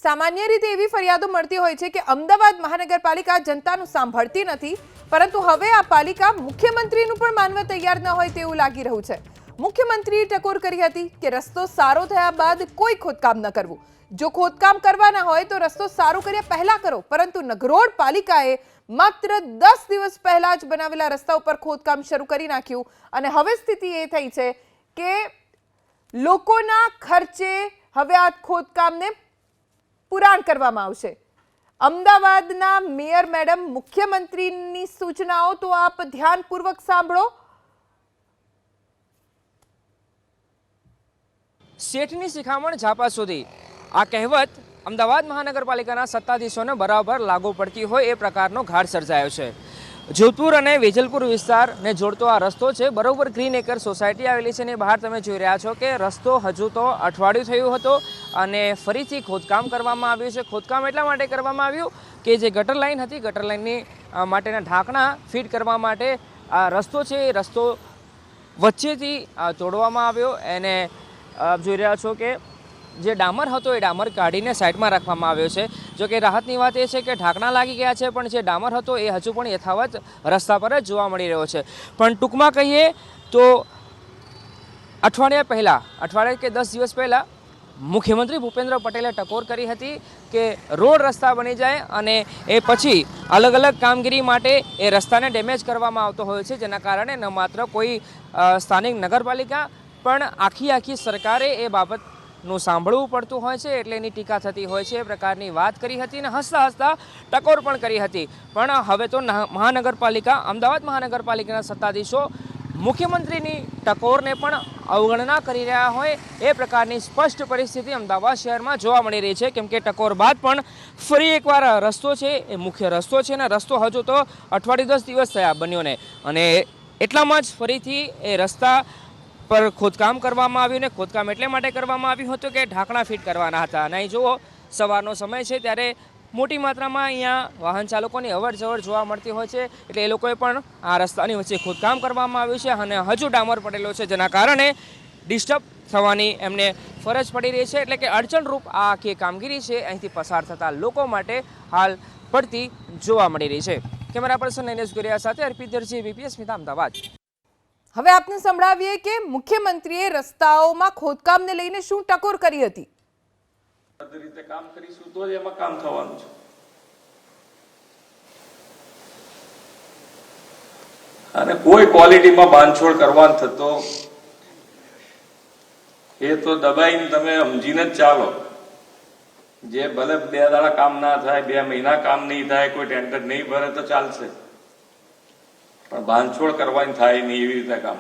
સામાન્ય રીતે એવી ફરિયાદો મળતી હોય છે કે અમદાવાદ મહાનગરપાલિકા જનતાનું સાંભળતી નથી, પરંતુ હવે આ પાલિકા મુખ્યમંત્રીનું પણ માનવા તૈયાર ન હોય તેવું લાગી રહ્યું છે। મુખ્યમંત્રીએ ટકોર કરી હતી કે રસ્તો સારો થયા બાદ કોઈ ખોદકામ ન કરવું, જો ખોદકામ કરવાના હોય તો રસ્તો સારો કર્યા પહેલા કરો, પરંતુ નગરોડ પાલિકાએ માત્ર 10 દિવસ પહેલા જ બનાવેલા રસ્તા ઉપર ખોદકામ શરૂ કરી નાખ્યું અને હવે સ્થિતિ એ થઈ છે કે લોકોના ખર્ચે હવે આ ખોદકામને પુરાણ કરવામાં આવશે। અમદાવાદના મેયર મેડમ મુખ્યમંત્રીની સૂચનાઓ તો આપ ધ્યાનપૂર્વક સાંભળો। શેઠની શિખામણ ઝાપા સુધી આ કહેવત અમદાવાદ મહાનગરપાલિકાના સત્તાધીશોને બરાબર લાગુ પડતી હોય એ પ્રકારનો ઘાટ સર્જાયો છે। જોધપુર અને વેજલપુર વિસ્તારને જોડતો આ રસ્તો છે, બરોબર ગ્રીન એકર સોસાયટી આવેલી છે ને બહાર તમે જોઈ રહ્યા છો કે રસ્તો હજુ તો અઠવાડિયું થયું હતો અને ફરીથી ખોદકામ કરવામાં આવ્યું છે। ખોદકામ એટલા માટે કરવામાં આવ્યું કે જે ગટર લાઇન હતી, ગટર લાઇનની માટેના ઢાંકણા ફિટ કરવા માટે આ રસ્તો છે એ રસ્તો વચ્ચેથી તોડવામાં આવ્યો અને આપ જોઈ રહ્યા છો કે જે ડામર હતો એ ડામર કાઢીને સાઈડમાં રાખવામાં આવ્યો છે। જો કે રાહતની વાત એ છે કે ઢાંકણા લાગી ગયા છે, પણ જે ડામર હતો એ હજુ પણ યથાવત રસ્તા પર જ જોવા મળી રહ્યો છે। પણ ટૂંકમાં કહીએ તો અઠવાડિયા કે 10 દિવસ પહેલાં મુખ્યમંત્રી ભૂપેન્દ્ર પટેલે ટકોર કરી હતી કે રોડ રસ્તા બની જાય અને એ પછી અલગ અલગ કામગીરી માટે એ રસ્તાને ડેમેજ કરવામાં આવતો હોય છે, જેના કારણે ન માત્ર કોઈ સ્થાનિક નગરપાલિકા પણ આખી સરકારે એ બાબતનું સાંભળવું પડતું હોય છે, એટલે એની ટીકા થતી હોય છે। એ પ્રકારની વાત કરી હતી અને હસતા હસતા ટકોર પણ કરી હતી। પણ હવે તો અમદાવાદ મહાનગરપાલિકાના સત્તાધીશો મુખ્યમંત્રીની ટકોરને પણ અવગણના કરી રહ્યા હોય એ પ્રકારની સ્પષ્ટ પરિસ્થિતિ અમદાવાદ શહેરમાં જોવા મળી રહી છે, કેમ કે ટકોર બાદ પણ ફરી એકવાર રસ્તો છે એ મુખ્ય રસ્તો છે અને રસ્તો હજુ તો અઠવાડિયું 10 દિવસ થયા બન્યોને, અને એટલામાં જ ફરીથી એ રસ્તા પર ખોદકામ કરવામાં આવ્યું ને ખોદકામ એટલે માટે કરવામાં આવ્યું હતું કે ઢાંકણા ફિટ કરવાના હતા। અને અહીં જુઓ સવારનો સમય છે ત્યારે મોટી માત્રામાં અહીંયા વાહન ચાલકોની અવર જવર જોવા મળતી હોય છે, એટલે એ લોકોએ પણ આ રસ્તાની વચ્ચે ખોદકામ કરવામાં આવ્યું છે અને હજુ ડામર પડેલો છે, જેના કારણે ડિસ્ટર્બ થવાની એમને ફરજ પડી રહી છે, એટલે કે અડચણરૂપ આ આખી કામગીરી છે અહીંથી પસાર થતા લોકો માટે હાલ પડતી જોવા મળી રહી છે। કેમેરા પર્સન નૈનેશ ગુરિયા સાથે અર્પિત દરજી, બીપીએસ સ્મિતા, અમદાવાદ। હવે આપને સંભળાવીએ કે મુખ્યમંત્રીએ રસ્તાઓમાં ખોદકામને લઈને શું ટકોર કરી હતી। રીતે કામ કરીશું તો જ એમાં કામ થવાનું છે, અને કોઈ ક્વોલિટીમાં બાંધછોડ કરવાનો થતો એ તો દબાઈને તમે સમજીને જ ચાલો। જે ભલે 2 દાડા કામ ના થાય, 2 મહિના કામ નહીં થાય, કોઈ ટેન્ડર નહીં ભરે તો ચાલશે, પણ બાંધછોડ કરવાની થાય નહીં એવી રીતે કામ